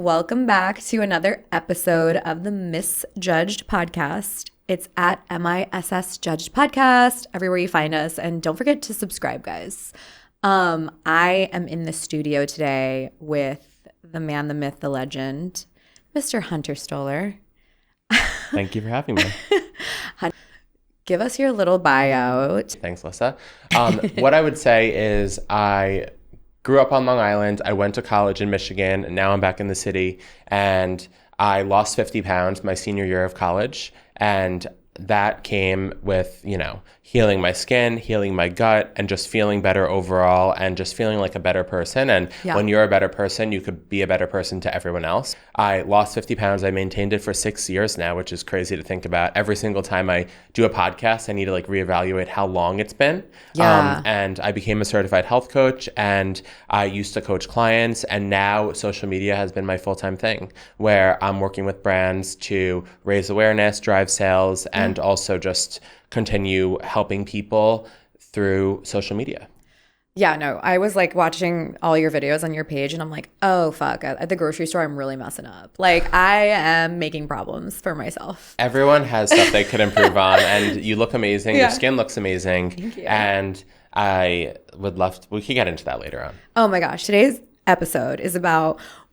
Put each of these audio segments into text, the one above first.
welcome back to another episode of the MissJudged podcast. It's at MissJudged podcast, everywhere you find us. And don't forget to subscribe, guys. I am in the studio today with the man, the myth, the legend, Mr. Hunter Stoller. Thank you for having me. Give us your little bio. Thanks, Alyssa. What I would say is I grew up on Long Island. I went to college in Michigan, and now I'm back in the city. And I lost 50 pounds my senior year of college. And that came with, healing my skin, healing my gut, and just feeling better overall and just feeling like a better person. And when you're a better person, you could be a better person to everyone else. I lost 50 pounds. I maintained it for 6 years now, which is crazy to think about. Every single time I do a podcast, I need to reevaluate how long it's been. And I became a certified health coach, and I used to coach clients. And now social media has been my full-time thing, where I'm working with brands to raise awareness, drive sales, and also just continue helping people through social media. Yeah, no, I was watching all your videos on your page and I'm like, oh, fuck, at the grocery store, I'm really messing up. I am making problems for myself. Everyone has stuff they could improve on, and you look amazing. Your skin looks amazing. Thank you. And I would love to, we can get into that later on. Oh my gosh, today's episode is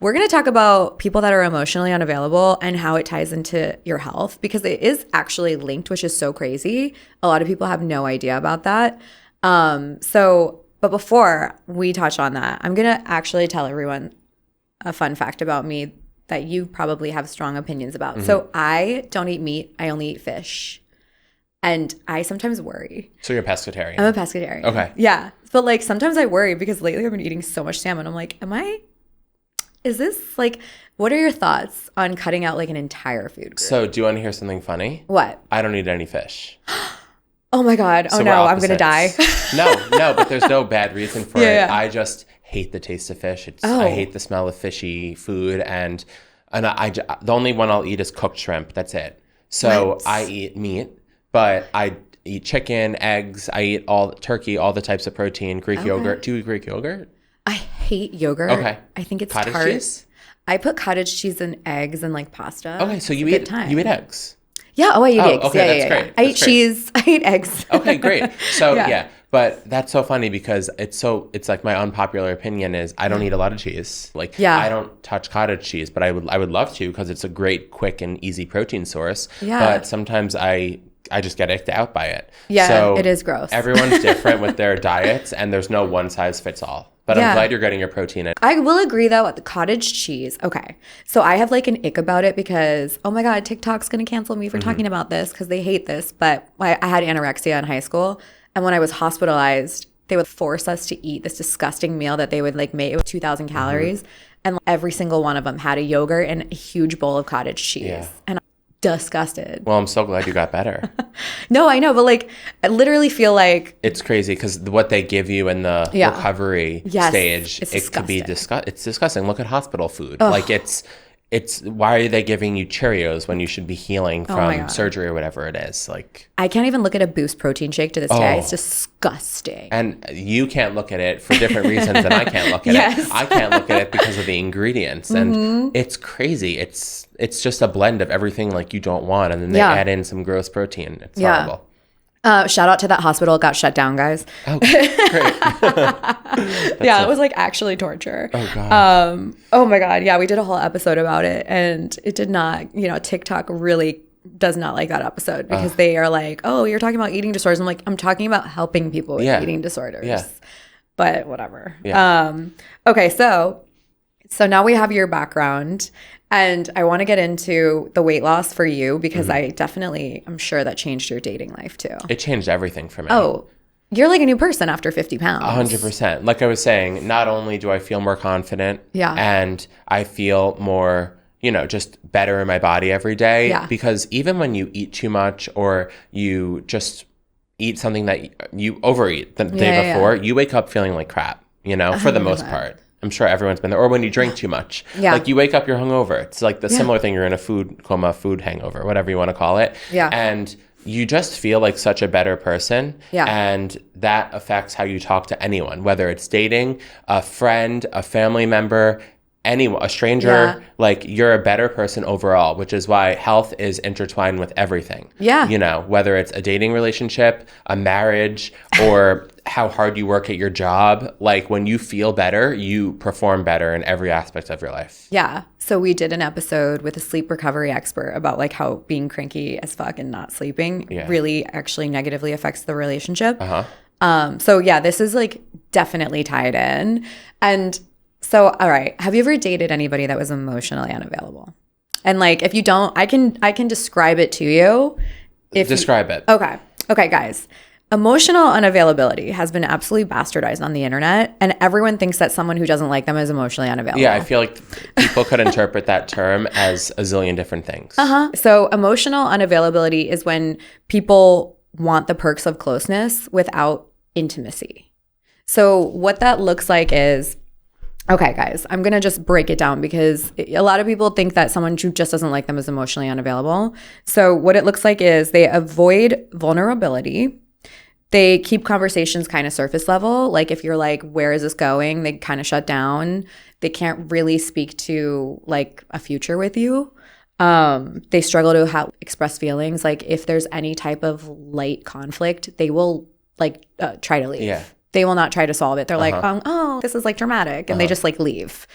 we're going to talk about people that are emotionally unavailable and how it ties into your health, because it is actually linked, which is so crazy. A lot of people have no idea about that. But before we touch on that, I'm going to actually tell everyone a fun fact about me that you probably have strong opinions about. Mm-hmm. So I don't eat meat. I only eat fish. And I sometimes worry. So you're a pescatarian? I'm a pescatarian. Okay. Yeah. But sometimes I worry because lately I've been eating so much salmon. I'm like, is this what are your thoughts on cutting out an entire food group? So do you want to hear something funny? What? I don't eat any fish. Oh my God. Oh no, I'm going to die. No, but there's no bad reason for it. Yeah. I just hate the taste of fish. I hate the smell of fishy food. And the only one I'll eat is cooked shrimp. That's it. So what? I eat meat, but I eat chicken, eggs. I eat turkey, all the types of protein, Greek yogurt. Do you eat Greek yogurt? I hate yogurt. Okay. I think it's cottage tart. Cheese? I put cottage cheese and eggs and pasta. Okay, so you eat eggs. Yeah. Oh, I eat eggs. Okay, yeah, that's great. I eat cheese. I eat eggs. Okay, great. So but that's so funny because it's my unpopular opinion is I don't eat a lot of cheese. I don't touch cottage cheese, but I would love to because it's a great, quick, and easy protein source. Yeah. But sometimes I just get icked out by it. Yeah, so it is gross. Everyone's different with their diets, and there's no one size fits all. But I'm glad you're getting your protein in. I will agree, though, with the cottage cheese. Okay. So I have an ick about it because, oh my God, TikTok's going to cancel me for talking about this because they hate this. But I had anorexia in high school. And when I was hospitalized, they would force us to eat this disgusting meal that they would make. It was 2,000 calories. And every single one of them had a yogurt and a huge bowl of cottage cheese. Yeah. And I'm disgusted. Well, I'm so glad you got better. No, I know. But I literally feel it's crazy because what they give you in the recovery stage, it could be it's disgusting. Look at hospital food. Ugh. It's why are they giving you Cheerios when you should be healing from surgery or whatever it is? I can't even look at a Boost protein shake to this day. It's disgusting. And you can't look at it for different reasons than I can't look at it. I can't look at it because of the ingredients. And it's crazy. It's just a blend of everything you don't want. And then they add in some gross protein. It's horrible. Shout out to that hospital. It got shut down, guys. Oh, great. It was actually torture. Oh, God. Oh, my God. Yeah, we did a whole episode about it. And it did not, TikTok really does not like that episode because they are oh, you're talking about eating disorders. I'm I'm talking about helping people with eating disorders. Yeah. But whatever. Yeah. Okay, so now we have your background. And I want to get into the weight loss for you because I'm sure that changed your dating life too. It changed everything for me. Oh, you're a new person after 50 pounds. 100%. Like I was saying, not only do I feel more confident and I feel more, just better in my body every day because even when you eat too much or you just eat something that you overeat the day before, you wake up feeling like crap, for the most part. I'm sure everyone's been there. Or when you drink too much. Yeah. You wake up, you're hungover. It's the similar thing. You're in a food coma, food hangover, whatever you want to call it. Yeah. And you just feel like such a better person. Yeah. And that affects how you talk to anyone, whether it's dating, a friend, a family member, anyone, a stranger, like you're a better person overall, which is why health is intertwined with everything. Yeah. You know, whether it's a dating relationship, a marriage, or how hard you work at your job. Like when you feel better, you perform better in every aspect of your life. Yeah. So we did an episode with a sleep recovery expert about like how being cranky as fuck and not sleeping really actually negatively affects the relationship. So yeah, this is like definitely tied in. And so, all right, have you ever dated anybody that was emotionally unavailable? And like, if you don't, I can describe it to you. Describe it. Okay, guys. Emotional unavailability has been absolutely bastardized on the internet, and everyone thinks that someone who doesn't like them is emotionally unavailable. Yeah, I feel like people could interpret that term as a zillion different things. So emotional unavailability is when people want the perks of closeness without intimacy. So what that looks like is, okay, guys, I'm going to just break it down because a lot of people think that someone who just doesn't like them is emotionally unavailable. So what it looks like is they avoid vulnerability. They keep conversations kind of surface level. Like if you're like, where is this going? They kind of shut down. They can't really speak to like a future with you. They struggle to express feelings. Like if there's any type of light conflict, they will like try to leave. Yeah. They will not try to solve it. They're like, oh, this is like dramatic. And they just like leave.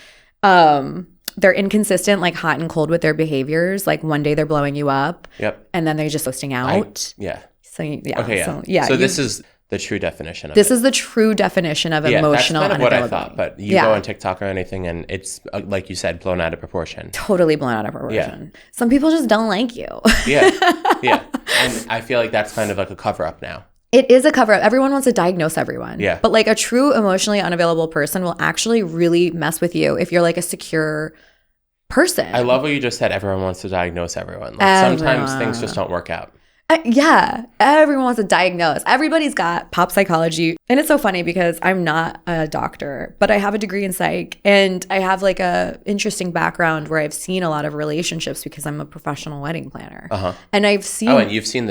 They're inconsistent, like hot and cold with their behaviors. Like one day they're blowing you up. Yep. And then they're just ghosting out. So yeah. Okay, yeah. So this is the true definition of this is the true definition of emotional unavailability. That's kind of what I thought. But you go on TikTok or anything and it's, like you said, blown out of proportion. Totally blown out of proportion. Yeah. Some people just don't like you. Yeah. And I feel like that's kind of like a cover-up now. It is a cover-up. Everyone wants to diagnose everyone. Yeah. But like a true emotionally unavailable person will actually really mess with you if you're like a secure person. I love what you just said. Everyone wants to diagnose everyone. Like sometimes things just don't work out. Yeah. Everyone wants to diagnose. Everybody's got pop psychology. And it's so funny because I'm not a doctor, but I have a degree in psych. And I have like a interesting background where I've seen a lot of relationships because I'm a professional wedding planner. And I've seen... Oh, and you've seen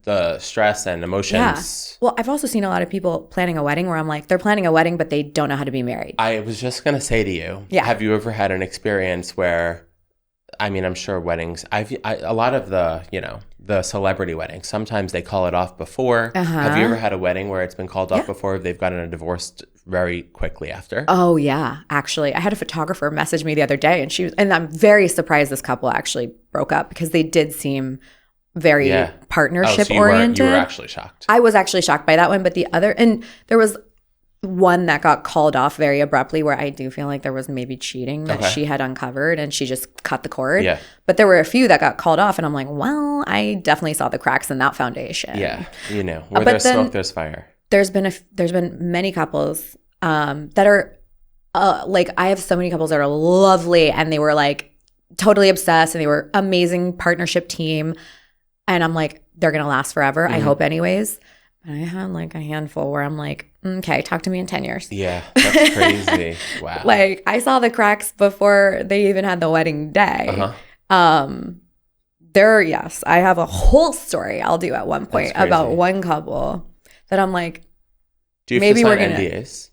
the stress and emotions. Yeah. Well, I've also seen a lot of people planning a wedding where I'm like, they're planning a wedding, but they don't know how to be married. I was just going to say to you, have you ever had an experience where, I mean, I'm sure weddings, a lot of the, the celebrity weddings, sometimes they call it off before. Have you ever had a wedding where it's been called off before? They've gotten a divorce very quickly after? Oh, yeah. Actually, I had a photographer message me the other day and I'm very surprised this couple actually broke up because they did seem very partnership oriented. You were actually shocked. I was actually shocked by that one, but and there was one that got called off very abruptly where I do feel like there was maybe cheating that she had uncovered and she just cut the cord. Yeah. But there were a few that got called off and I'm like, well, I definitely saw the cracks in that foundation. Yeah. Where there's smoke, there's fire. There's been many couples that are like, I have so many couples that are lovely and they were like totally obsessed and they were amazing partnership team. And I'm like, they're going to last forever. I hope anyways. And I had like a handful where I'm like, okay, talk to me in 10 years. Yeah, that's crazy. Wow. Like I saw the cracks before they even had the wedding day. I have a whole story I'll do at one point about one couple that I'm like, do you maybe sign NDAs?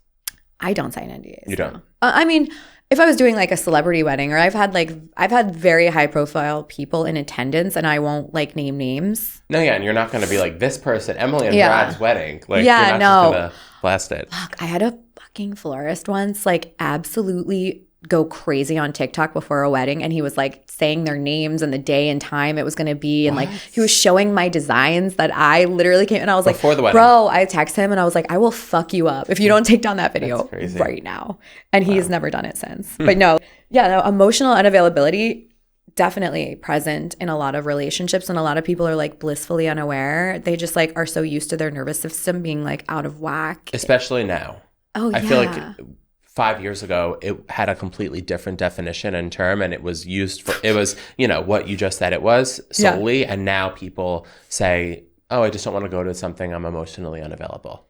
I don't sign NDAs. You don't? I mean, if I was doing like a celebrity wedding or I've had very high profile people in attendance and I won't like name names. No, yeah. And you're not going to be like this person, Emily and Brad's wedding. Like, you're not just going to blast it. Fuck, I had a fucking florist once like absolutely go crazy on TikTok before a wedding. And he was like saying their names and the day and time it was going to be. And like he was showing my designs that I literally came and I was before like, the wedding. Bro, I text him and I was like, I will fuck you up if you don't take down that video right now. And he's never done it since. But emotional unavailability definitely present in a lot of relationships. And a lot of people are like blissfully unaware. They just like are so used to their nervous system being like out of whack. Especially now. Oh, yeah. I feel like 5 years ago, it had a completely different definition and term, and it was used for, it was, what you just said it was solely. And now people say, oh, I just don't want to go to something, I'm emotionally unavailable.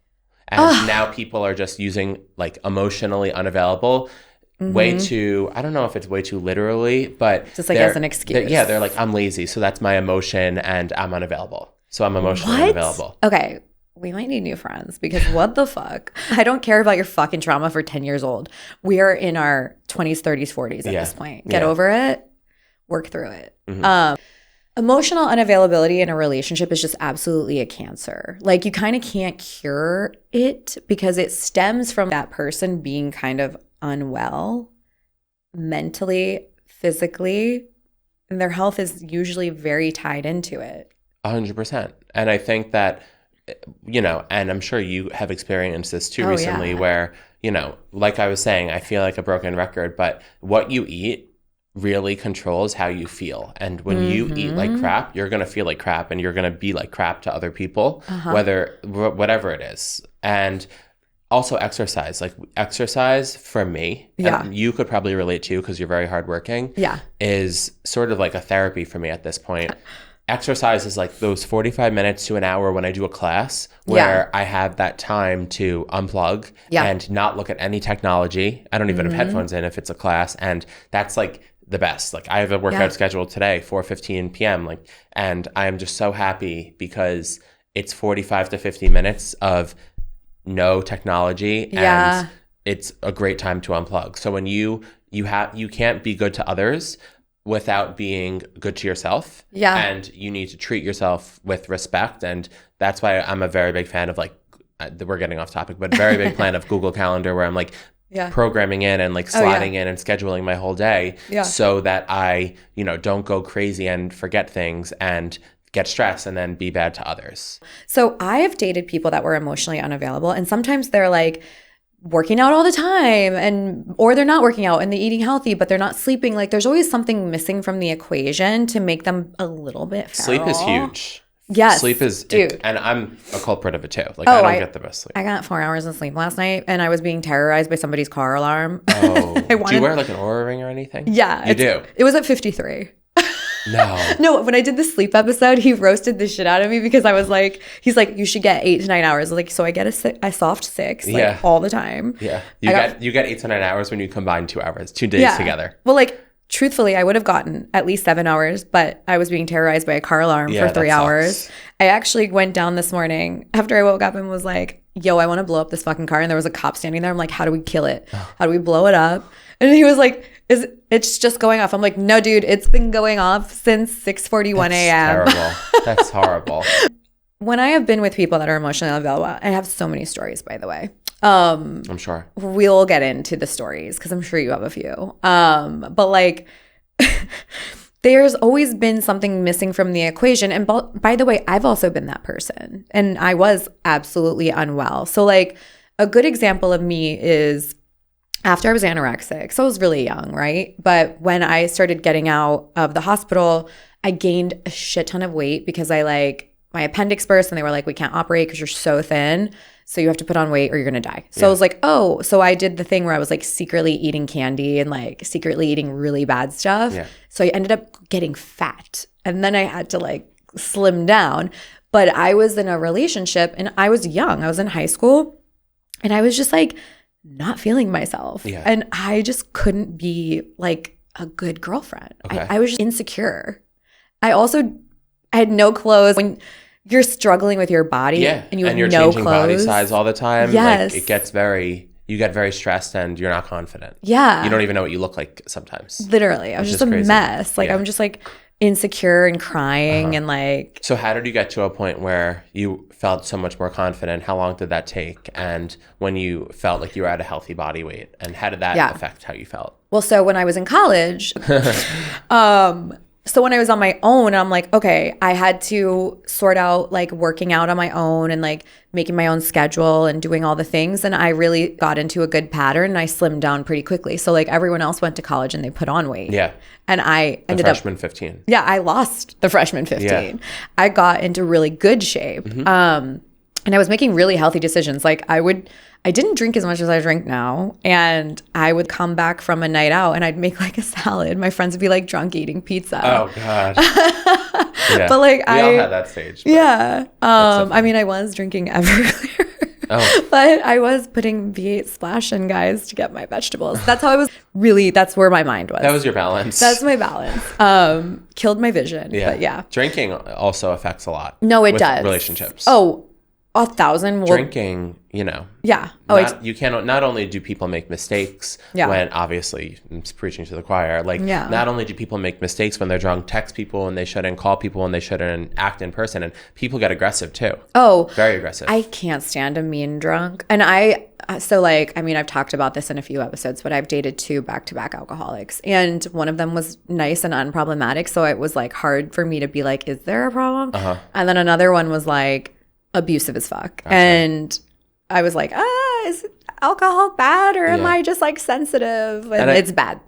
And now people are just using like emotionally unavailable way too, I don't know if it's way too literally, but just like as an excuse. They're like, I'm lazy, so that's my emotion and I'm unavailable. So I'm emotionally unavailable. Okay. we might need new friends because what the fuck? I don't care about your fucking trauma for 10 years old. We are in our 20s, 30s, 40s at this point. Get over it. Work through it. Emotional unavailability in a relationship is just absolutely a cancer. Like, you kind of can't cure it because it stems from that person being kind of unwell mentally, physically, and their health is usually very tied into it. 100%. And I think that, you know, and I'm sure you have experienced this too recently where, you know, like I was saying, I feel like a broken record, but what you eat really controls how you feel. And when you eat like crap, you're going to feel like crap and you're going to be like crap to other people, whatever it is. And also exercise, like exercise for me, and you could probably relate to because you're very hardworking, is sort of like a therapy for me at this point. Exercise is like those 45 minutes to an hour when I do a class where I have that time to unplug and not look at any technology. I don't even have headphones in if it's a class. And that's like the best. Like, I have a workout scheduled today, 4:15 p.m. Like, and I am just so happy because it's 45 to 50 minutes of no technology and it's a great time to unplug. So when you can't be good to others without being good to yourself. And you need to treat yourself with respect. And that's why I'm a very big fan of, like, we're getting off topic, but very big fan of Google Calendar, where I'm like programming in and like slotting in and scheduling my whole day so that I, you know, don't go crazy and forget things and get stressed and then be bad to others. So I have dated people that were emotionally unavailable, and sometimes they're like working out all the time, or they're not working out and they're eating healthy, but they're not sleeping. Like, there's always something missing from the equation to make them a little bit feral. Sleep is huge. Yes, sleep is, dude. And I'm a culprit of it too. Like, I don't get the best sleep. I got 4 hours of sleep last night, and I was being terrorized by somebody's car alarm. Oh, do you wear like an Oura ring or anything? Yeah, you do. It was at 53. No, when I did the sleep episode, he roasted the shit out of me because I was like, he's like, you should get 8 to 9 hours. Like, so I get a soft 6, like all the time. Yeah, you get 8 to 9 hours when you combine 2 hours, 2 days together. Well, like, truthfully, I would have gotten at least 7 hours, but I was being terrorized by a car alarm for 3 hours. I actually went down this morning after I woke up and was like, yo, I want to blow up this fucking car. And there was a cop standing there. I'm like, how do we kill it? How do we blow it up? And he was like, it's just going off. I'm like, no, dude, it's been going off since 6:41 a.m. Terrible. That's horrible. When I have been with people that are emotionally unavailable, I have so many stories, by the way. I'm sure we'll get into the stories because I'm sure you have a few. But like, there's always been something missing from the equation. And by the way, I've also been that person, and I was absolutely unwell. So like, a good example of me is after I was anorexic. So I was really young, right? But when I started getting out of the hospital, I gained a shit ton of weight because my appendix burst, and they were like, we can't operate because you're so thin. So you have to put on weight or you're going to die. So I was like, oh, so I did the thing where I was like secretly eating candy and like secretly eating really bad stuff. Yeah. So I ended up getting fat, and then I had to like slim down. But I was in a relationship, and I was young. I was in high school, and I was just like not feeling myself. Yeah. And I just couldn't be like a good girlfriend. Okay. I was just insecure. I had no clothes. When you're struggling with your body and you have you're no changing clothes, body size all the time. Yes. Like, you get very stressed and you're not confident. Yeah. You don't even know what you look like sometimes. Literally. I was just a mess. Like, I'm just like insecure and crying and like. So how did you get to a point where you felt so much more confident? How long did that take? And when you felt like you were at a healthy body weight, and how did that affect how you felt? Well, so when I was in college, so when I was on my own, I'm like, okay, I had to sort out like working out on my own and like making my own schedule and doing all the things. And I really got into a good pattern, and I slimmed down pretty quickly. So like, everyone else went to college and they put on weight. Yeah. And I ended up. Freshman 15. Yeah, I lost the freshman 15. Yeah. I got into really good shape. Mm-hmm. And I was making really healthy decisions. Like, I didn't drink as much as I drink now. And I would come back from a night out and I'd make like a salad. My friends would be like drunk eating pizza. Oh, God. Yeah. But like, we all had that stage. Yeah. I mean, I was drinking Everclear. Oh. But I was putting V8 Splash in, guys, to get my vegetables. That's how I was that's where my mind was. That was your balance. That's my balance. Killed my vision. Yeah. But yeah. Drinking also affects a lot. No, it does. Relationships. Oh, 1,000 will... Drinking, you know. Yeah. You cannot. Not only do people make mistakes when, obviously, I'm preaching to the choir. Like, not only do people make mistakes when they're drunk, text people when they shouldn't, call people when they shouldn't, act in person, and people get aggressive too. Oh, very aggressive. I can't stand a mean drunk, and I've talked about this in a few episodes, but I've dated 2 back-to-back alcoholics, and one of them was nice and unproblematic, so it was like hard for me to be like, is there a problem? And then another one was like abusive as fuck, and I was like, is alcohol bad, or am I just like sensitive? And it's bad.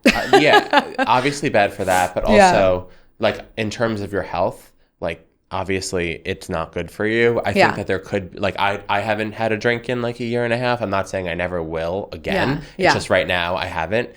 Obviously bad for that, but also like in terms of your health, like obviously it's not good for you. I think that there could, like, I haven't had a drink in like a year and a half. I'm not saying I never will again. It's just right now I haven't.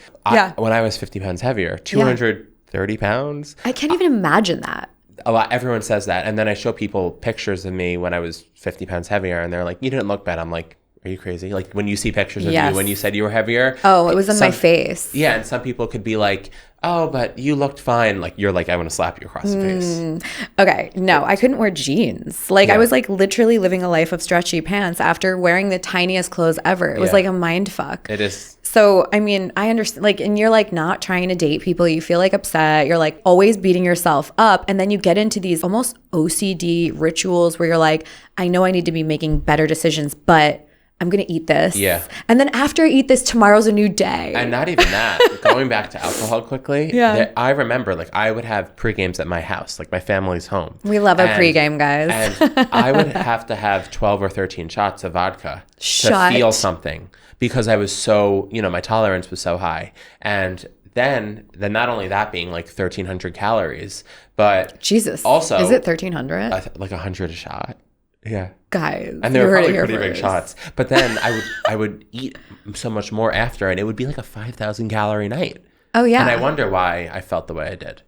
When I was 50 pounds heavier, 230 pounds. I can't even imagine that. Everyone says that, and then I show people pictures of me when I was 50 pounds heavier, and they're like, you didn't look bad. I'm like, are you crazy? Like, when you see pictures of you when you said you were heavier. Oh, it was in my face. Yeah, and some people could be like, oh, but you looked fine. Like, you're like, I want to slap you across the face. Okay, no, I couldn't wear jeans. Like, I was like literally living a life of stretchy pants after wearing the tiniest clothes ever. It was like a mind fuck. It is. So, I mean, I understand, like, and you're like not trying to date people. You feel like upset. You're like always beating yourself up. And then you get into these almost OCD rituals where you're like, I know I need to be making better decisions, but I'm going to eat this. Yeah. And then after I eat this, tomorrow's a new day. And not even that. Going back to alcohol quickly. I remember, like, I would have pre-games at my house, like my family's home. We love a pre-game, guys. And I would have to have 12 or 13 shots of vodka to feel something, because I was so, my tolerance was so high. And then not only that being like 1,300 calories, but Jesus. Also, is it 1,300? Like 100 a shot. Yeah. Guys. And they were probably pretty big shots. But then I would eat so much more after, and it would be like a 5,000 calorie night. Oh, yeah. And I wonder why I felt the way I did.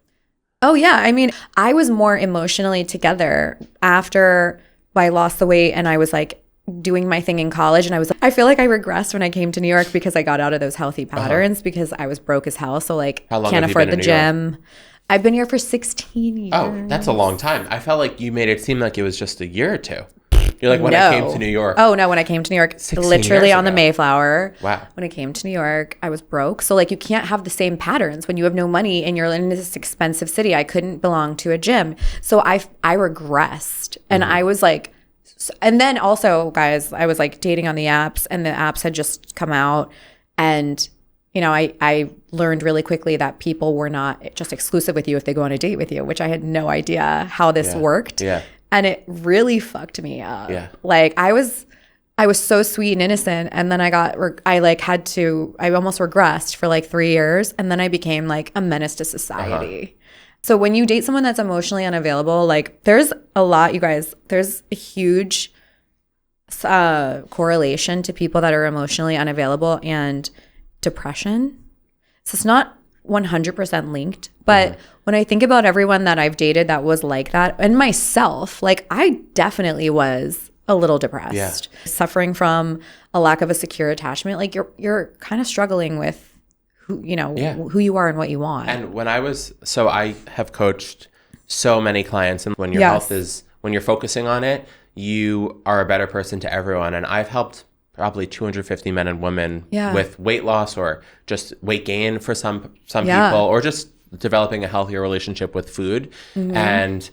Oh, yeah. I mean, I was more emotionally together after I lost the weight, and I was like doing my thing in college. And I feel like I regressed when I came to New York because I got out of those healthy patterns because I was broke as hell. So like, can't afford the gym. I've been here for 16 years. Oh, that's a long time. I felt like you made it seem like it was just a year or two. You're like, when I came to New York. Oh, no, when I came to New York, literally on the Mayflower. Wow. When I came to New York, I was broke. So, like, you can't have the same patterns when you have no money and you're in this expensive city. I couldn't belong to a gym. So, I regressed. And I was like, and then also, guys, I was like dating on the apps, and the apps had just come out. And I learned really quickly that people were not just exclusive with you if they go on a date with you, which I had no idea how this worked. Yeah. And it really fucked me up. Yeah. Like I was so sweet and innocent, and then I almost regressed for like 3 years, and then I became like a menace to society. So when you date someone that's emotionally unavailable, like there's a lot, you guys, there's a huge correlation to people that are emotionally unavailable and depression. So it's not 100% linked, but when I think about everyone that I've dated that was like that, and myself, like I definitely was a little depressed, suffering from a lack of a secure attachment. Like you're kind of struggling with who you are and what you want. And when I have coached so many clients, and when your health when you're focusing on it, you are a better person to everyone. And I've helped probably 250 men and women with weight loss or just weight gain for some people, or just developing a healthier relationship with food. And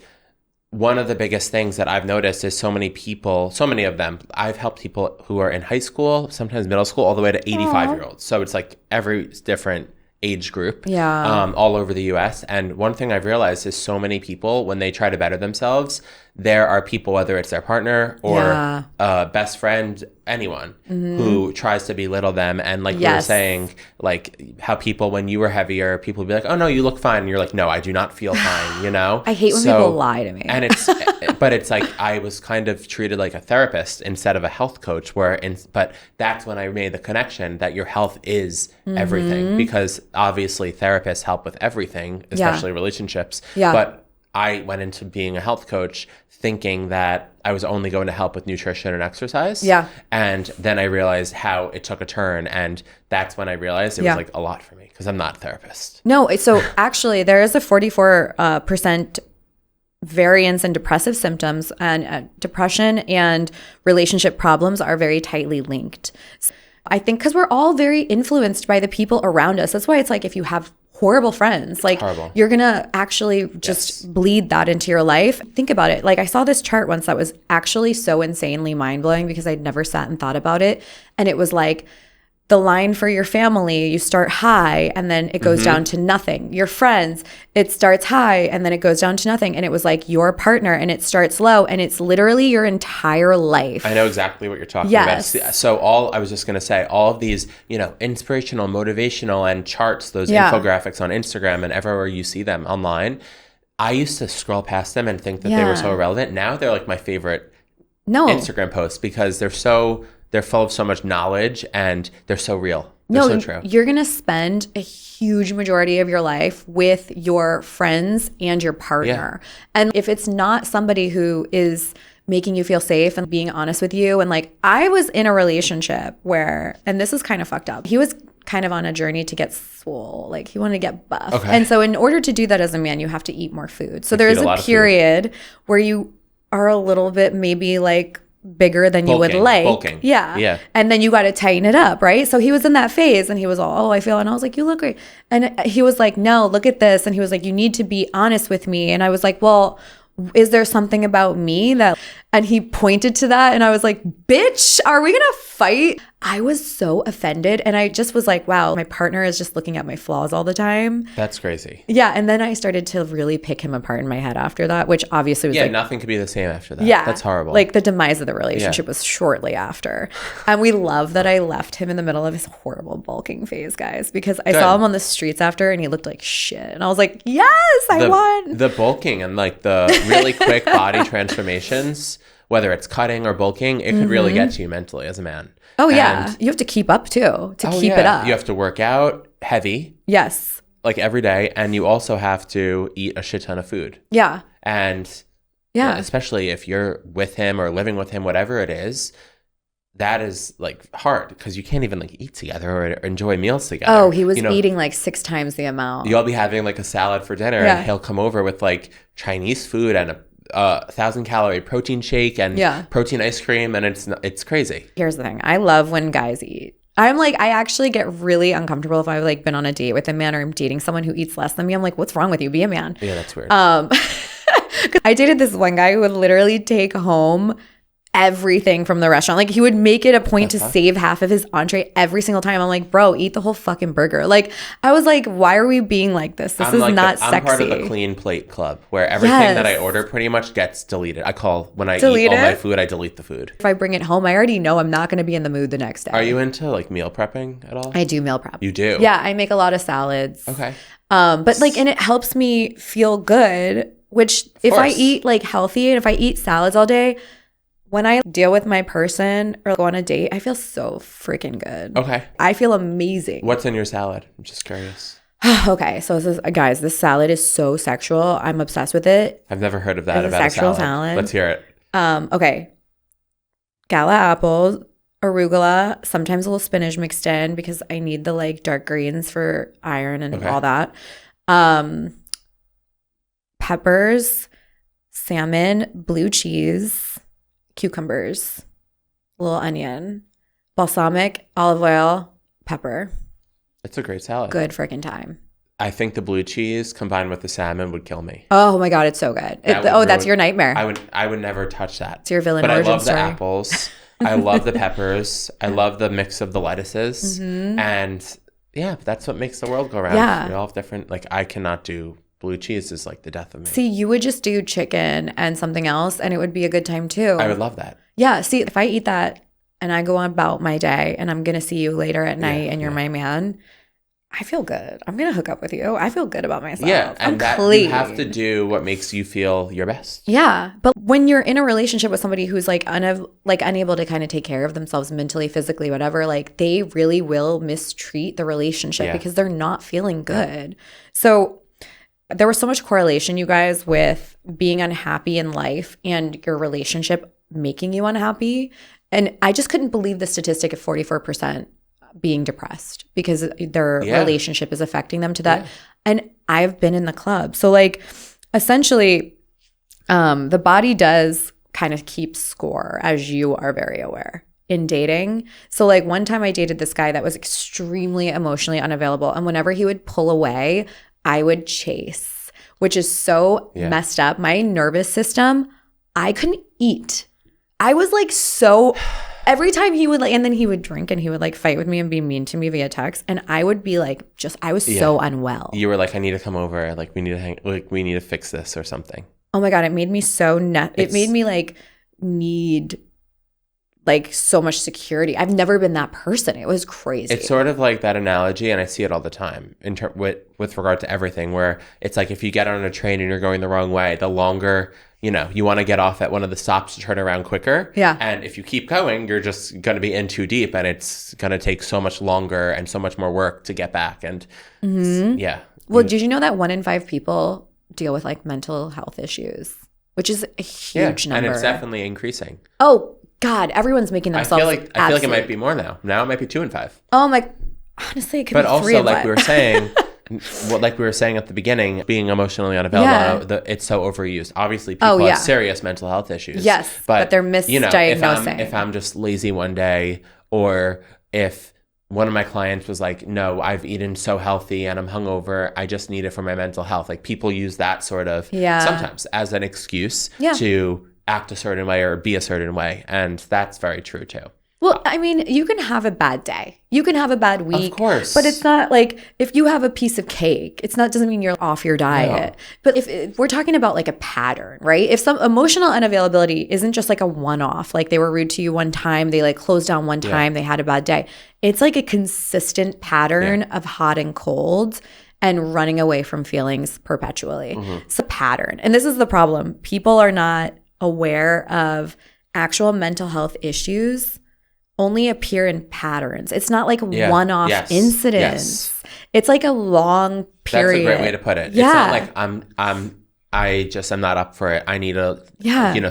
one of the biggest things that I've noticed is so many of them, I've helped people who are in high school, sometimes middle school, all the way to 85-year-olds. So it's like every different age group all over the US. And one thing I've realized is so many people, when they try to better themselves, there are people, whether it's their partner or a best friend, anyone who tries to belittle them. And like you were saying, like how people, when you were heavier, people would be like, oh no, you look fine. And you're like, no, I do not feel fine, I hate when people lie to me. And but it's like, I was kind of treated like a therapist instead of a health coach, but that's when I made the connection that your health is everything, because obviously therapists help with everything, especially relationships. But I went into being a health coach thinking that I was only going to help with nutrition and exercise. And then I realized how it took a turn. And that's when I realized it was like a lot for me, because I'm not a therapist. No, so actually there is a 44% variance in depressive symptoms, and depression and relationship problems are very tightly linked. So I think because we're all very influenced by the people around us. That's why it's like if you have horrible friends, like you're gonna actually just bleed that into your life. Think about it. Like I saw this chart once that was actually so insanely mind-blowing because I'd never sat and thought about it. And it was like, the line for your family, you start high and then it goes down to nothing. Your friends, it starts high and then it goes down to nothing. And it was like your partner and it starts low and it's literally your entire life. I know exactly what you're talking about. So I was just going to say, all of these, inspirational, motivational and charts, those infographics on Instagram and everywhere you see them online, I used to scroll past them and think that they were so irrelevant. Now they're like my favorite Instagram posts because they're full of so much knowledge and they're so real. They're so true. You're going to spend a huge majority of your life with your friends and your partner. Yeah. And if it's not somebody who is making you feel safe and being honest with you, and like I was in a relationship where, and this is kind of fucked up, he was kind of on a journey to get swole. Like he wanted to get buff. Okay. And so in order to do that as a man, you have to eat more food. So there is a period where you are a little bit maybe like bigger than you would like. Bulking. Yeah. And then you got to tighten it up, right? So he was in that phase and he was all, oh, I feel, and I was like, you look great. And he was like, no, look at this. And he was like, you need to be honest with me. And I was like, well, is there something about me that, and he pointed to that and I was like, bitch, are we gonna fight? I was so offended and I just was like, wow, my partner is just looking at my flaws all the time. That's crazy. Yeah, and then I started to really pick him apart in my head after that, which obviously was like, nothing could be the same after that. Yeah. That's horrible. Like the demise of the relationship was shortly after. And we love that I left him in the middle of his horrible bulking phase, guys, because I saw him on the streets after and he looked like shit. And I was like, yes, I won. The bulking and like the really quick body transformations, whether it's cutting or bulking, it could really get to you mentally as a man. Oh, yeah. You have to keep up too, keep it up. You have to work out heavy. Yes. Like every day. And you also have to eat a shit ton of food. Yeah. And especially if you're with him or living with him, whatever it is, that is like hard because you can't even like eat together or enjoy meals together. Oh, he was eating like 6 times the amount. You'll be having like a salad for dinner and he'll come over with like Chinese food and a 1,000-calorie protein shake and protein ice cream, and it's crazy. Here's the thing. I love when guys eat. I'm like, I actually get really uncomfortable if I've like been on a date with a man or I'm dating someone who eats less than me. I'm like, what's wrong with you? Be a man. Yeah, that's weird. I dated this one guy who would literally take home everything from the restaurant. Like he would make it a point to save half of his entree every single time. I'm like, bro, eat the whole fucking burger. Like I was like, why are we being like this? This is not sexy. I'm part of the clean plate club where everything that I order pretty much gets deleted. I call when I eat all my food, I delete the food. If I bring it home, I already know I'm not going to be in the mood the next day. Are you into like meal prepping at all? I do meal prep. You do? Yeah, I make a lot of salads. Okay. But like, and it helps me feel good, which if I eat like healthy and if I eat salads all day, when I deal with my person or go on a date, I feel so freaking good. Okay. I feel amazing. What's in your salad? I'm just curious. Okay. So guys, this salad is so sexual. I'm obsessed with it. I've never heard of that about a salad. Let's hear it. Okay. Gala apples, arugula, sometimes a little spinach mixed in because I need the like dark greens for iron and all that. Peppers, salmon, blue cheese, cucumbers, a little onion, balsamic, olive oil, pepper. It's a great salad. Good freaking time. I think the blue cheese combined with the salmon would kill me. Oh my God, it's so good. That's your nightmare. I would never touch that. It's your villain origin story. But I love the apples. I love the peppers. I love the mix of the lettuces. Mm-hmm. And yeah, that's what makes the world go round. Yeah. We all have different, like I cannot do blue cheese is like the death of me. See, you would just do chicken and something else and it would be a good time too. I would love that. Yeah. See, if I eat that and I go on about my day and I'm going to see you later at night and you're my man, I feel good. I'm going to hook up with you. I feel good about myself. Yeah. And you have to do what makes you feel your best. Yeah. But when you're in a relationship with somebody who's like unable to kind of take care of themselves mentally, physically, whatever, like they really will mistreat the relationship because they're not feeling good. So there was so much correlation, you guys, with being unhappy in life and your relationship making you unhappy. And I just couldn't believe the statistic of 44% being depressed because their relationship is affecting them to that. Yeah. And I've been in the club. So like essentially The body does kind of keep score, as you are very aware, in dating. So like one time I dated this guy that was extremely emotionally unavailable. And whenever he would pull away, I would chase, which is so messed up. My nervous system, I couldn't eat. I was like so, every time he would like, and then he would drink and he would like fight with me and be mean to me via text. And I would be like, I was so unwell. You were like, I need to come over. Like we need to we need to fix this or something. Oh my God, it made me so it made me like need like so much security. I've never been that person. It was crazy. It's sort of like that analogy, and I see it all the time with regard to everything, where it's like if you get on a train and you're going the wrong way, the longer, you want to get off at one of the stops to turn around quicker. Yeah. And if you keep going, you're just going to be in too deep, and it's going to take so much longer and so much more work to get back. And yeah. Well, did you know that 1 in 5 people deal with like mental health issues, which is a huge number. And it's definitely increasing. Oh God, everyone's making themselves. I feel like it might be more now. Now it might be 2 in 5. Oh my, honestly, it could be 3 in 5. But also, like we were saying, like we were saying at the beginning, being emotionally unavailable, it's so overused. Obviously, people have serious mental health issues. Yes, but they're misdiagnosing. If I'm just lazy one day, or if one of my clients was like, no, I've eaten so healthy and I'm hungover, I just need it for my mental health. Like people use that sort of sometimes as an excuse to act a certain way or be a certain way. And that's very true too. Well, I mean, you can have a bad day. You can have a bad week. Of course. But it's not like if you have a piece of cake, doesn't mean you're off your diet. No. But if we're talking about like a pattern, right? If some emotional unavailability isn't just like a one-off, like they were rude to you one time, they like closed down one time, they had a bad day. It's like a consistent pattern of hot and cold and running away from feelings perpetually. It's a pattern. And this is the problem. People are not aware of actual mental health issues only appear in patterns. It's not like one-off incidents. It's like a long period. That's a great way to put it. Yeah. It's not like I'm not up for it. I need to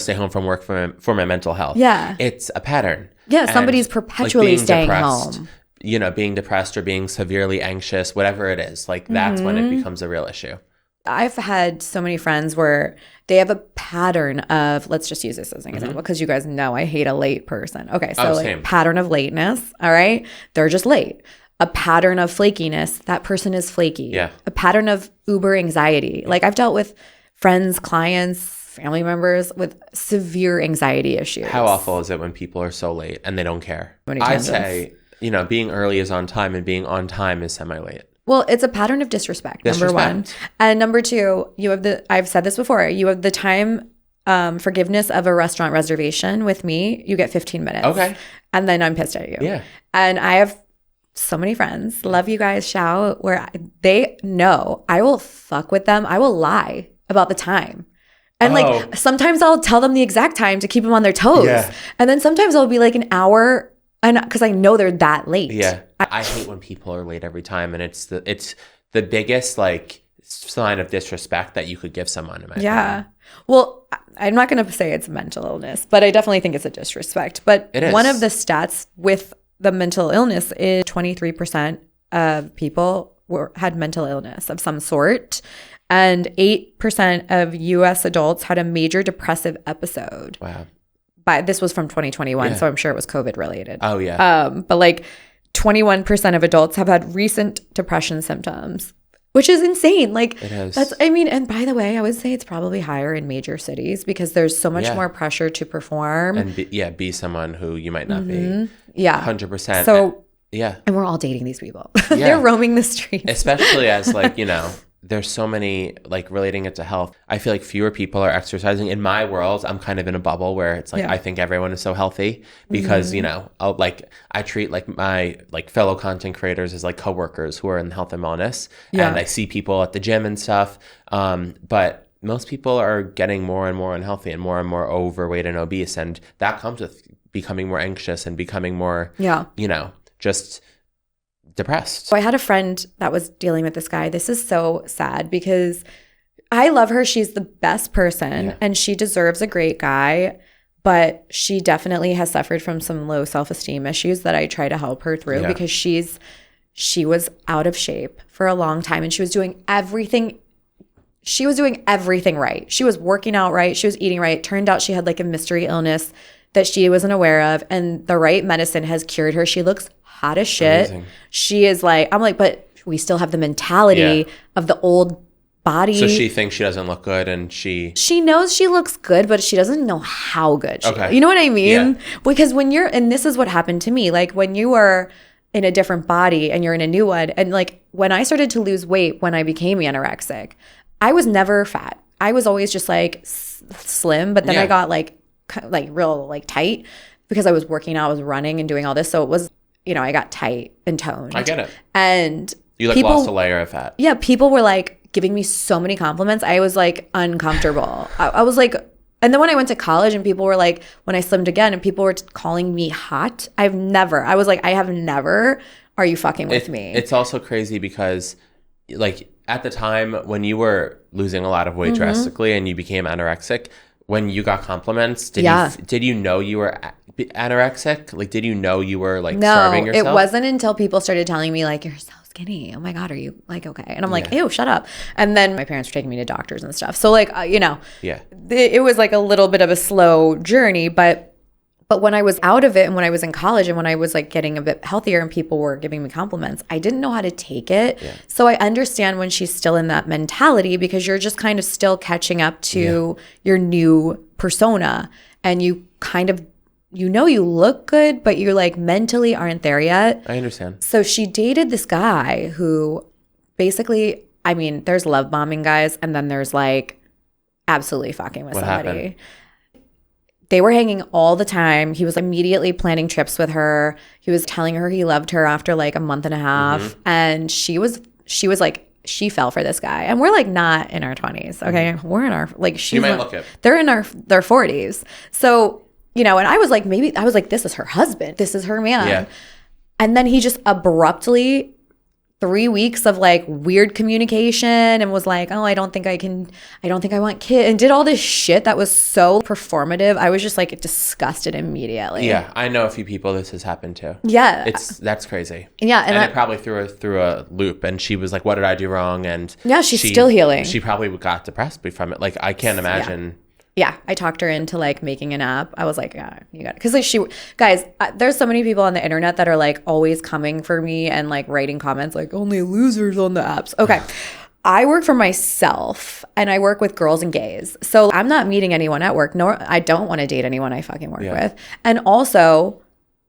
stay home from work for my mental health. Yeah. It's a pattern. Yeah, somebody's perpetually like staying home. Being depressed or being severely anxious, whatever it is, like that's when it becomes a real issue. I've had so many friends where they have a pattern of, let's just use this as an example, because you guys know I hate a late person. Okay, so pattern of lateness, all right? They're just late. A pattern of flakiness, that person is flaky. Yeah. A pattern of uber anxiety. Like I've dealt with friends, clients, family members with severe anxiety issues. How awful is it when people are so late and they don't care? I say, being early is on time and being on time is semi-late. Well, it's a pattern of disrespect, number one. And number two, I've said this before, you have the time forgiveness of a restaurant reservation with me, you get 15 minutes. Okay. And then I'm pissed at you. Yeah. And I have so many friends, love you guys, shout, where they know I will fuck with them. I will lie about the time. And like sometimes I'll tell them the exact time to keep them on their toes. Yeah. And then sometimes I'll be like an hour, and because I know they're that late. Yeah. I hate when people are late every time, and it's the biggest like sign of disrespect that you could give someone, in my opinion. Well, I'm not going to say it's mental illness, but I definitely think it's a disrespect. But one of the stats with the mental illness is 23% of people had mental illness of some sort, and 8% of U.S. adults had a major depressive episode. Wow. But this was from 2021, so I'm sure it was COVID related. Oh, yeah. But like 21% of adults have had recent depression symptoms, which is insane. Like, it is. And by the way, I would say it's probably higher in major cities because there's so much more pressure to perform. And be someone who you might not be. Yeah. 100%. So, and we're all dating these people. They're roaming the streets. Especially as like, there's so many, like relating it to health. I feel like fewer people are exercising. In my world, I'm kind of in a bubble where it's like, I think everyone is so I treat like my like fellow content creators as like coworkers who are in health and wellness. Yeah. And I see people at the gym and stuff. But most people are getting more and more unhealthy and more overweight and obese. And that comes with becoming more anxious and becoming more, just depressed. So I had a friend that was dealing with this guy. This is so sad because I love her. She's the best person and she deserves a great guy, but she definitely has suffered from some low self-esteem issues that I try to help her through because she was out of shape for a long time and she was doing everything she was doing everything right. She was working out right. She was eating right. Turned out she had like a mystery illness that she wasn't aware of. And the right medicine has cured her. She looks hot as shit. Amazing. She is like, I'm like, but we still have the mentality of the old body. So she thinks she doesn't look good and she knows she looks good, but she doesn't know how good she Okay. You know what I mean? Yeah. Because when you're, and this is what happened to me, like when you are in a different body and you're in a new one, and like when I started to lose weight when I became anorexic, I was never fat. I was always just like slim, but then I got like real like tight because I was working out, I was running and doing all this. So it was, you know, I got tight and toned. I get it. And you like lost a layer of fat. Yeah, people were like giving me so many compliments. I was like uncomfortable. I was like, and then when I went to college and people were like, when I slimmed again and people were calling me hot, I have never, are you fucking with me? It's also crazy because like at the time when you were losing a lot of weight drastically and you became anorexic, when you got compliments, did you know you were anorexic? Like, did you know you were like starving yourself? No, it wasn't until people started telling me like, you're so skinny. Oh my God, are you like okay? And I'm like, ew, shut up. And then my parents were taking me to doctors and stuff. So like, it was like a little bit of a slow journey, but when I was out of it and when I was in college and when I was like getting a bit healthier and people were giving me compliments, I didn't know how to take it. Yeah. So I understand when she's still in that mentality because you're just kind of still catching up to your new persona and you kind of, you know, you look good, but you're like mentally aren't there yet. I understand. So she dated this guy who basically, I mean, there's love bombing guys and then there's like absolutely fucking with somebody. Happened? They were hanging all the time. He was immediately planning trips with her. He was telling her he loved her after like a month and a half. And she was like, she fell for this guy. And we're like not in our 20s. Okay. We're in our, like, she's you might look it. They're in their 40s. So, you know, and I was like, this is her husband. This is her man. Yeah. And then he just abruptly 3 weeks of like weird communication and was like, oh, I don't think I want kids, and did all this shit that was so performative. I was just like disgusted immediately. Yeah, I know a few people this has happened to. Yeah. That's crazy. Yeah. And it probably threw her through a loop and she was like, what did I do wrong? And yeah, she's still healing. She probably got depressed from it. Like, I can't imagine. Yeah, I talked her into like making an app. I was like, yeah, you got it. Because like guys, there's so many people on the internet that are like always coming for me and like writing comments like only losers on the apps. Okay. I work for myself and I work with girls and gays. So I'm not meeting anyone at work, nor I don't want to date anyone I fucking work with. And also,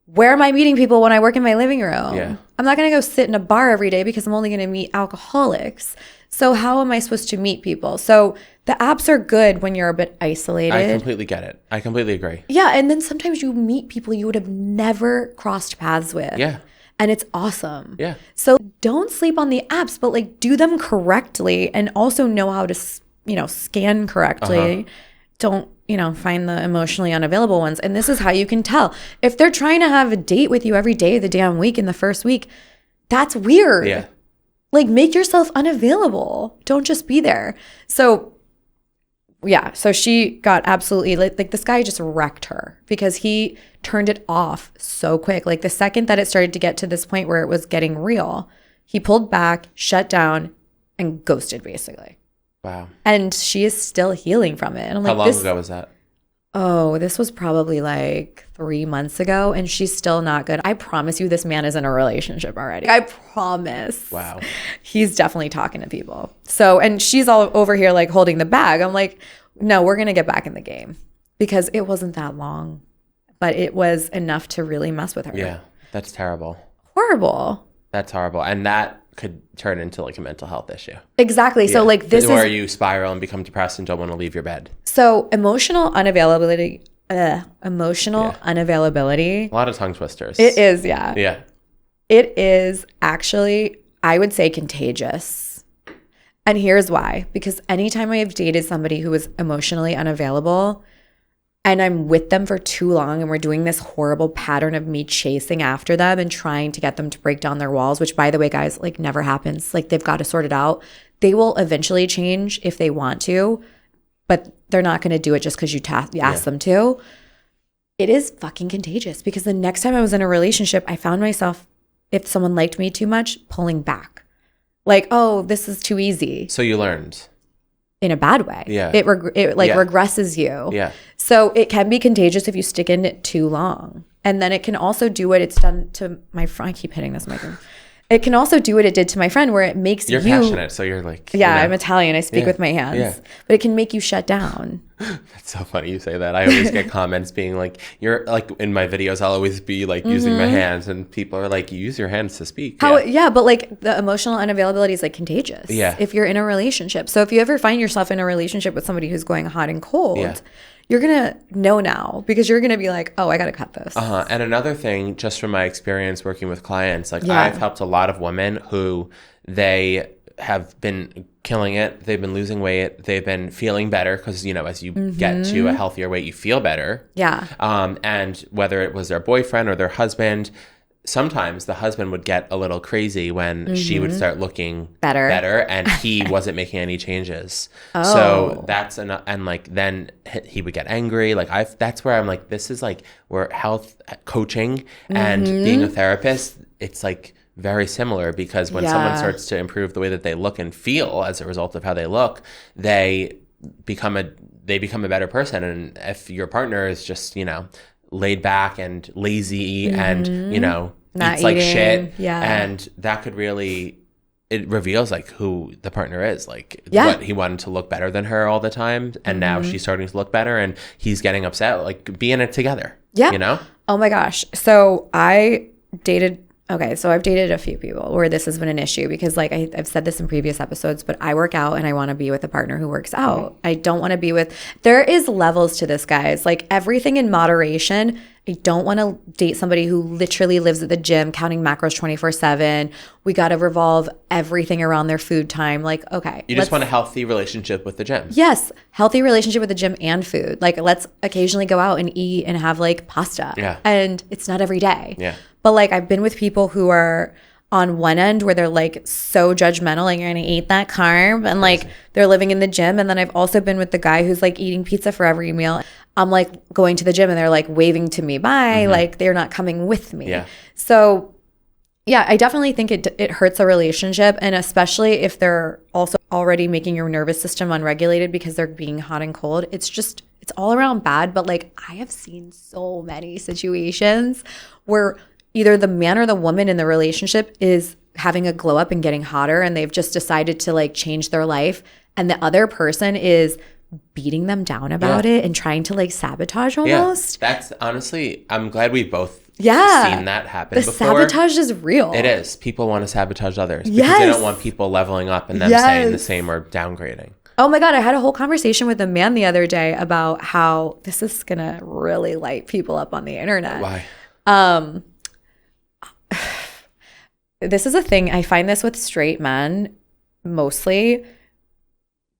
where am I meeting people when I work in my living room? Yeah. I'm not going to go sit in a bar every day because I'm only going to meet alcoholics. So how am I supposed to meet people? So the apps are good when you're a bit isolated. I completely get it. I completely agree. Yeah. And then sometimes you meet people you would have never crossed paths with. Yeah. And it's awesome. Yeah. So don't sleep on the apps, but like do them correctly and also know how to, scan correctly. Don't, find the emotionally unavailable ones. And this is how you can tell. If they're trying to have a date with you every day of the damn week in the first week, that's weird. Yeah. Like, make yourself unavailable. Don't just be there. So, yeah. So she got absolutely, like this guy just wrecked her because he turned it off so quick. Like, the second that it started to get to this point where it was getting real, he pulled back, shut down, and ghosted, basically. Wow. And she is still healing from it. And I'm like, how long ago was that? Oh, this was probably like 3 months ago, and she's still not good. I promise you this man is in a relationship already. I promise. Wow. He's definitely talking to people. So, and she's all over here like holding the bag. I'm like, no, we're going to get back in the game because it wasn't that long, but it was enough to really mess with her. Yeah, that's terrible. Horrible. That's horrible. And that could turn into like a mental health issue. Exactly. Yeah. So like this where you spiral and become depressed and don't want to leave your bed. So emotional unavailability. Unavailability. A lot of tongue twisters. It is, yeah. Yeah. It is actually, I would say, contagious. And here's why. Because anytime I have dated somebody who is emotionally unavailable and I'm with them for too long and we're doing this horrible pattern of me chasing after them and trying to get them to break down their walls, which, by the way, guys, like never happens. Like, they've got to sort it out. They will eventually change if they want to, but they're not going to do it just because you ask them to. It is fucking contagious because the next time I was in a relationship, I found myself, if someone liked me too much, pulling back. Like, oh, this is too easy. So you learned. in a bad way. Yeah. It regresses you. Yeah. So it can be contagious if you stick in it too long. And then it can also do what it's done to my friend. I keep hitting this microphone. It can also do what it did to my friend, where it makes you're passionate, so you're like, yeah, I'm Italian. I speak with my hands, yeah. but it can make you shut down. That's so funny you say that. I always get comments being like, you're like, in my videos, I'll always be like using my hands, and people are like, you use your hands to speak. Yeah, but like the emotional unavailability is like contagious. Yeah. If you're in a relationship. So if you ever find yourself in a relationship with somebody who's going hot and cold, you're going to know now, because you're going to be like, oh, I got to cut this. And another thing, just from my experience working with clients, like I've helped a lot of women who they have been killing it. They've been losing weight. They've been feeling better, because, you know, as you get to a healthier weight, you feel better. Yeah. And whether it was their boyfriend or their husband, sometimes the husband would get a little crazy when she would start looking better and he wasn't making any changes. So that's and like then he would get angry. Like that's where I'm like, this is like where health coaching and being a therapist, it's like very similar, because when someone starts to improve the way that they look and feel as a result of how they look, they become a better person. And if your partner is just, you know, laid back and lazy and, you know, not eats like shit. Yeah. And that could really, it reveals like who the partner is. Like what he wanted to look better than her all the time. And now she's starting to look better and he's getting upset. Like, be in it together. Yeah. You know? Oh my gosh. So I've dated a few people where this has been an issue, because like I've said this in previous episodes, but I work out and I want to be with a partner who works out. I don't want to be with, there is levels to this, guys, like everything in moderation. I don't want to date somebody who literally lives at the gym counting macros 24/7. We got to revolve everything around their food time. Like, okay. You just want a healthy relationship with the gym. Yes. Healthy relationship with the gym and food. Like, let's occasionally go out and eat and have like pasta. Yeah. And it's not every day. Yeah. But like I've been with people who are on one end where they're like so judgmental, like, you're gonna eat that carb, and like they're living in the gym. And then I've also been with the guy who's like eating pizza for every meal. I'm like going to the gym and they're like waving to me bye, like they're not coming with me. Yeah. So yeah, I definitely think it hurts a relationship, and especially if they're also already making your nervous system unregulated because they're being hot and cold. It's all around bad. But like I have seen so many situations where either the man or the woman in the relationship is having a glow up and getting hotter, and they've just decided to like change their life, and the other person is beating them down about it and trying to like sabotage almost. Yeah, that's honestly, I'm glad we both seen that happen before. Sabotage is real. It is. People want to sabotage others because they don't want people leveling up and them saying the same or downgrading. Oh my God, I had a whole conversation with a man the other day about how this is gonna really light people up on the internet. Why? This is a thing. I find this with straight men mostly.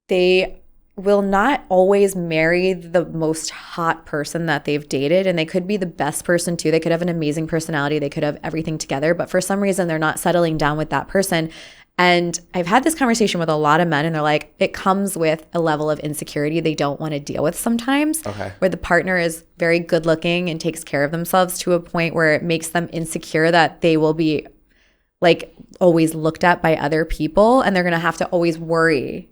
They will not always marry the most hot person that they've dated, and they could be the best person too. They could have an amazing personality. They could have everything together, but for some reason they're not settling down with that person. And I've had this conversation with a lot of men, and they're like, it comes with a level of insecurity they don't want to deal with sometimes, where the partner is very good looking and takes care of themselves to a point where it makes them insecure that they will be like always looked at by other people, and they're going to have to always worry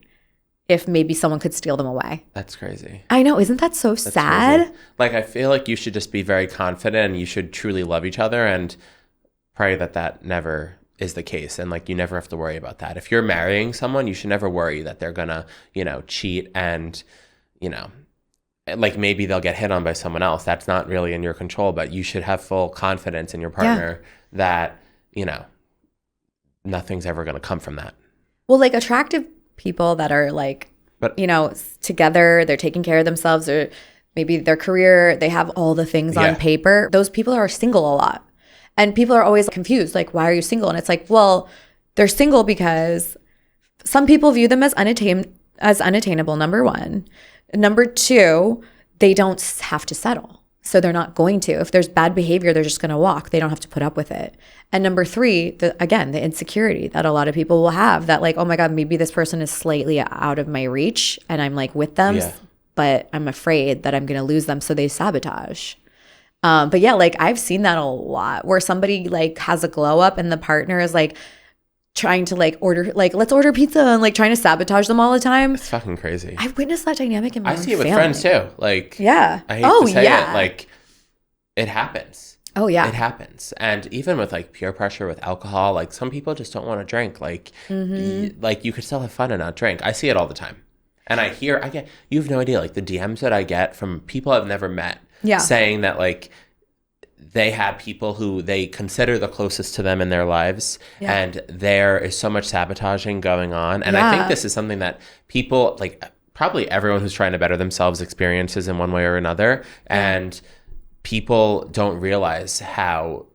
if maybe someone could steal them away. That's crazy. I know. Isn't that so sad? Crazy. Like, I feel like you should just be very confident, and you should truly love each other, and pray that never is the case. And like, you never have to worry about that. If you're marrying someone, you should never worry that they're gonna, you know, cheat and, you know, like maybe they'll get hit on by someone else. That's not really in your control, but you should have full confidence in your partner that, you know, nothing's ever going to come from that. Well, like attractive people that are like, you know, together, they're taking care of themselves, or maybe their career, they have all the things on paper. Those people are single a lot. And people are always confused, like, why are you single? And it's like, well, they're single because some people view them as unattainable, number one. Number two, they don't have to settle. So they're not going to. If there's bad behavior, they're just going to walk. They don't have to put up with it. And number three, the insecurity that a lot of people will have, that like, oh my God, maybe this person is slightly out of my reach and I'm like with them, but I'm afraid that I'm going to lose them. So they sabotage. But yeah, like I've seen that a lot where somebody like has a glow up and the partner is like trying to like order, like, let's order pizza, and like trying to sabotage them all the time. It's fucking crazy. I've witnessed that dynamic in my I own see it with family. friends too. Like, yeah. I hate to say it, like, it happens. Oh yeah. It happens. And even with like peer pressure with alcohol, like some people just don't want to drink. Like, like you could still have fun and not drink. I see it all the time. And you have no idea, like the DMs that I get from people I've never met saying that like they have people who they consider the closest to them in their lives, and there is so much sabotaging going on. And I think this is something that people, like probably everyone who's trying to better themselves experiences in one way or another. And people don't realize how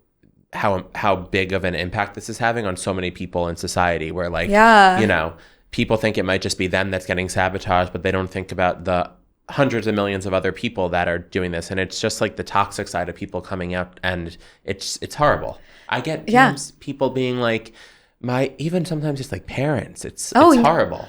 big of an impact this is having on so many people in society, where like, you know, people think it might just be them that's getting sabotaged, but they don't think about the hundreds of millions of other people that are doing this. And it's just like the toxic side of people coming out, and it's horrible. I get DMs, people being like, even sometimes just like parents, it's horrible.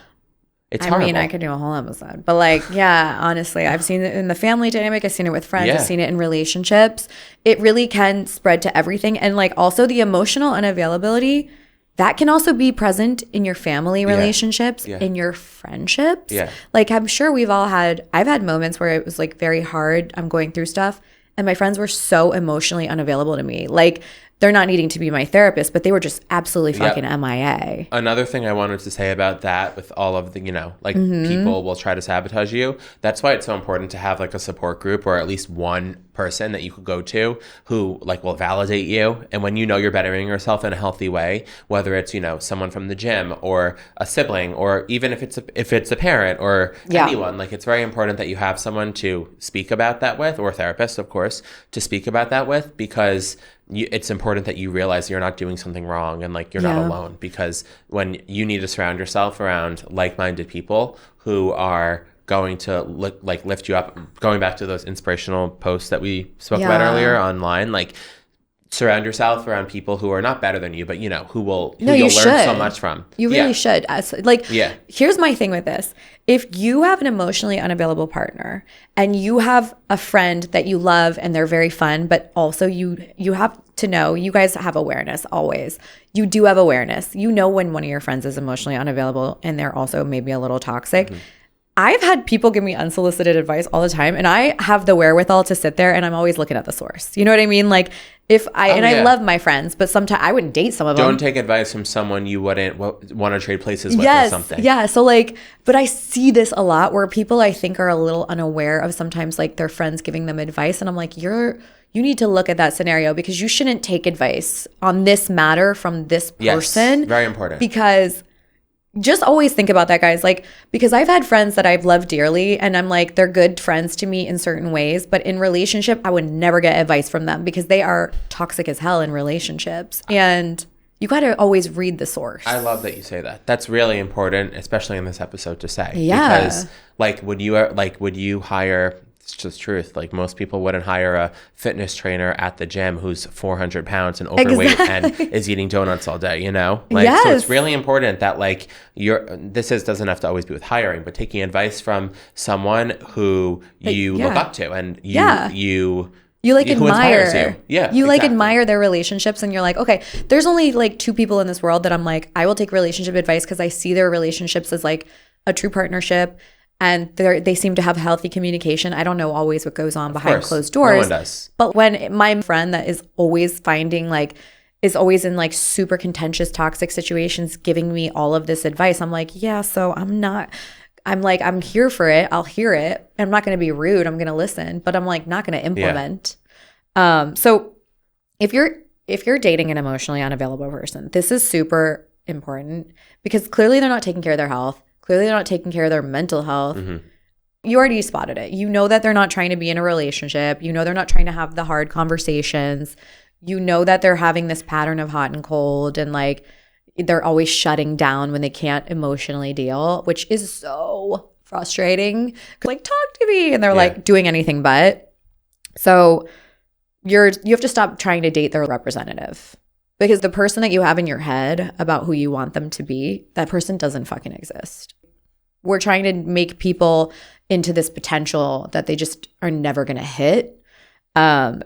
It's horrible. I mean, I could do a whole episode, but like, honestly, I've seen it in the family dynamic. I've seen it with friends. I've seen it in relationships. It really can spread to everything. And like also the emotional unavailability, that can also be present in your family relationships, in your friendships. Like I'm sure I've had moments where it was like very hard. I'm going through stuff and my friends were so emotionally unavailable to me. Like they're not needing to be my therapist, but they were just absolutely fucking MIA. Another thing I wanted to say about that with all of the, you know, like people will try to sabotage you. That's why it's so important to have like a support group or at least one person that you could go to who like will validate you. And when you know you're bettering yourself in a healthy way, whether it's, you know, someone from the gym or a sibling, or even if it's a parent or anyone, like it's very important that you have someone to speak about that with, or a therapist, of course, to speak about that with, because it's important that you realize you're not doing something wrong and like you're not alone, because when you need to surround yourself around like-minded people who are going to lift you up, going back to those inspirational posts that we spoke about earlier online, like surround yourself around people who are not better than you, but you know, who you'll learn so much from. You really should. Here's my thing with this. If you have an emotionally unavailable partner and you have a friend that you love and they're very fun, but also you have to know, you guys have awareness always. You do have awareness. You know when one of your friends is emotionally unavailable and they're also maybe a little toxic. I've had people give me unsolicited advice all the time, and I have the wherewithal to sit there and I'm always looking at the source. You know what I mean? Like I love my friends, but sometimes I wouldn't date some of them. Don't take advice from someone you wouldn't want to trade places with or something. Yeah. So like, but I see this a lot where people I think are a little unaware of sometimes like their friends giving them advice. And I'm like, you need to look at that scenario, because you shouldn't take advice on this matter from this person. Yes, very important. Because just always think about that, guys. Like, because I've had friends that I've loved dearly and I'm like, they're good friends to me in certain ways, but in relationship, I would never get advice from them because they are toxic as hell in relationships. And you got to always read the source. I love that you say that. That's really important, especially in this episode, to say. Yeah. Because would you hire, it's just truth, like most people wouldn't hire a fitness trainer at the gym who's 400 pounds and overweight and is eating donuts all day, you know? So it's really important that like doesn't have to always be with hiring, but taking advice from someone who you look up to and you like admire. You like admire their relationships, and you're like, okay, there's only like two people in this world that I'm like, I will take relationship advice because I see their relationships as like a true partnership. And they seem to have healthy communication. I don't know always what goes on behind closed doors. No one does. But when my friend that is always is always in like super contentious, toxic situations giving me all of this advice, I'm like, I'm here for it. I'll hear it. I'm not going to be rude. I'm going to listen, but I'm like not going to implement. So if you're dating an emotionally unavailable person, this is super important because clearly they're not taking care of their health. Clearly they're not taking care of their mental health. You already spotted it. You know that they're not trying to be in a relationship. You know they're not trying to have the hard conversations. You know that they're having this pattern of hot and cold, and like they're always shutting down when they can't emotionally deal, which is so frustrating. Like, talk to me. And they're like doing anything but. So you have to stop trying to date their representative. Because the person that you have in your head about who you want them to be, that person doesn't fucking exist. We're trying to make people into this potential that they just are never going to hit. You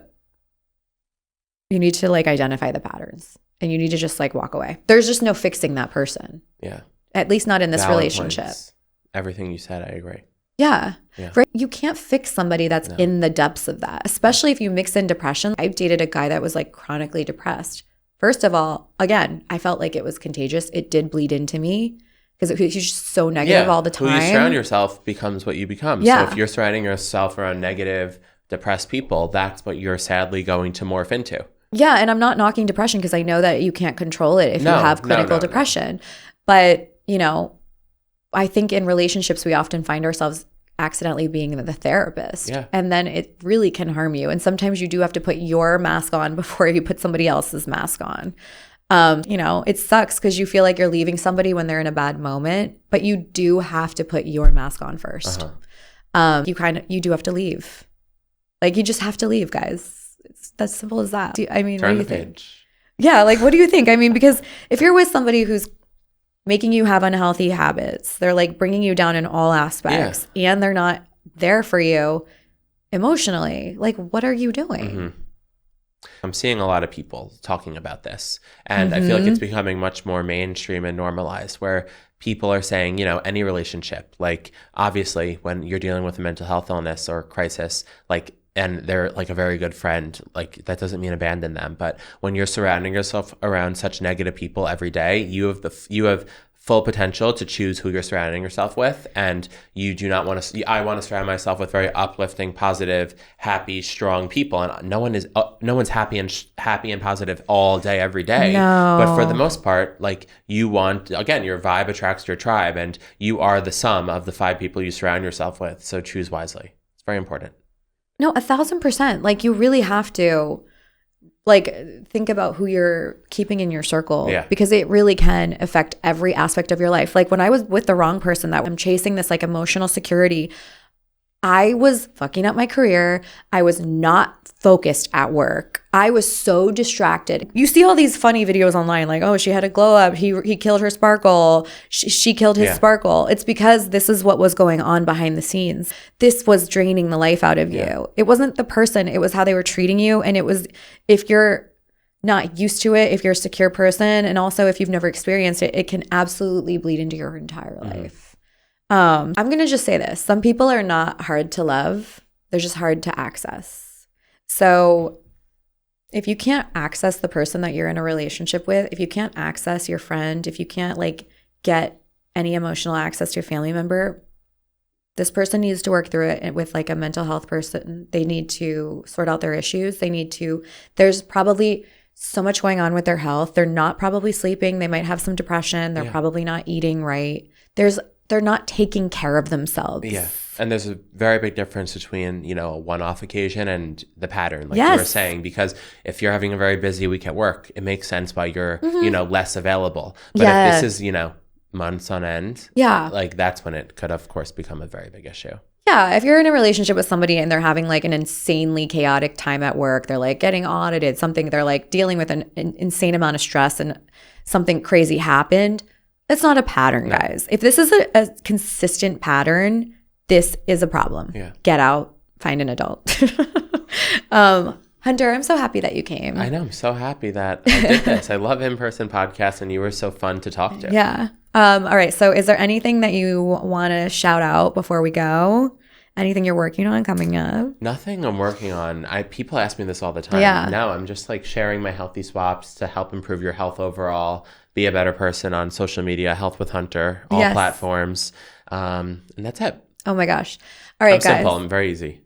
need to like identify the patterns and you need to just like walk away. There's just no fixing that person. Yeah. At least not in this Valid relationship. points. Everything you said, I agree. Yeah. Yeah. Right. You can't fix somebody that's in the depths of that, especially if you mix in depression. I dated a guy that was like chronically depressed. First of all, again, I felt like it was contagious. It did bleed into me because he was just so negative all the time. Who you surround yourself becomes what you become. Yeah. So if you're surrounding yourself around negative, depressed people, that's what you're sadly going to morph into. Yeah. And I'm not knocking depression because I know that you can't control it if you have clinical depression. But, you know, I think in relationships, we often find ourselves accidentally being the therapist. Yeah. And then it really can harm you. And sometimes you do have to put your mask on before you put somebody else's mask on. You know, it sucks because you feel like you're leaving somebody when they're in a bad moment, but you do have to put your mask on first. You do have to leave. Like, you just have to leave, guys. It's as simple as that. I mean, Turn what do the you think? page. Yeah, like, what do you think? I mean, because if you're with somebody who's making you have unhealthy habits, they're like bringing you down in all aspects, and they're not there for you emotionally, like, what are you doing? I'm seeing a lot of people talking about this, and I feel like it's becoming much more mainstream and normalized, where people are saying, you know, any relationship, like, obviously when you're dealing with a mental health illness or crisis, like, and they're like a very good friend, like, that doesn't mean abandon them. But when you're surrounding yourself around such negative people every day, you have full potential to choose who you're surrounding yourself with. And you do not want to, I want to surround myself with very uplifting, positive, happy, strong people. And no one's happy and positive all day, every day. No. But for the most part, like, you want, again, your vibe attracts your tribe, and you are the sum of the 5 people you surround yourself with. So choose wisely. It's very important. No, 1,000%. Like, you really have to, like, think about who you're keeping in your circle, because it really can affect every aspect of your life. Like, when I was with the wrong person, that I'm chasing this like emotional security, I was fucking up my career. I was not focused at work. I was so distracted. You see all these funny videos online, like, oh, she had a glow up. He killed her sparkle. She killed his sparkle. It's because this is what was going on behind the scenes. This was draining the life out of you. It wasn't the person. It was how they were treating you. And it was, if you're not used to it, if you're a secure person, and also if you've never experienced it, it can absolutely bleed into your entire life. I'm going to just say this. Some people are not hard to love. They're just hard to access. So if you can't access the person that you're in a relationship with, if you can't access your friend, if you can't like get any emotional access to your family member, this person needs to work through it with like a mental health person. They need to sort out their issues. There's probably so much going on with their health. They're not probably sleeping. They might have some depression. They're probably not eating right. They're not taking care of themselves. Yeah. And there's a very big difference between, you know, a one-off occasion and the pattern, like you were saying, because if you're having a very busy week at work, it makes sense why you're, you know, less available. But if this is, you know, months on end, like, that's when it could, of course, become a very big issue. Yeah, if you're in a relationship with somebody and they're having like an insanely chaotic time at work, they're like getting audited, they're like dealing with an insane amount of stress and something crazy happened, that's not a pattern, guys. If this is a consistent pattern, this is a problem. Yeah. Get out, find an adult. Hunter, I'm so happy that you came. I know. I'm so happy that I did this. I love in-person podcasts, and you were so fun to talk to. Yeah. All right. So is there anything that you want to shout out before we go? Anything you're working on coming up? Nothing I'm working on. People ask me this all the time. Yeah. No, I'm just like sharing my healthy swaps to help improve your health overall, be a better person on social media, Health with Hunter, all platforms. And that's it. Oh my gosh. All right, guys. Simple. I'm very easy.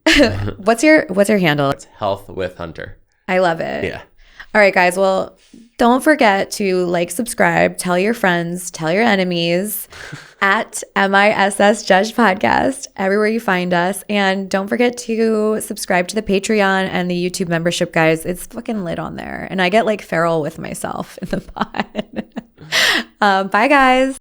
What's your handle? It's Health with Hunter. I love it. Yeah. All right, guys. Well, don't forget to like, subscribe, tell your friends, tell your enemies at MissJudged Podcast, everywhere you find us. And don't forget to subscribe to the Patreon and the YouTube membership, guys. It's fucking lit on there. And I get like feral with myself in the pod. Bye, guys.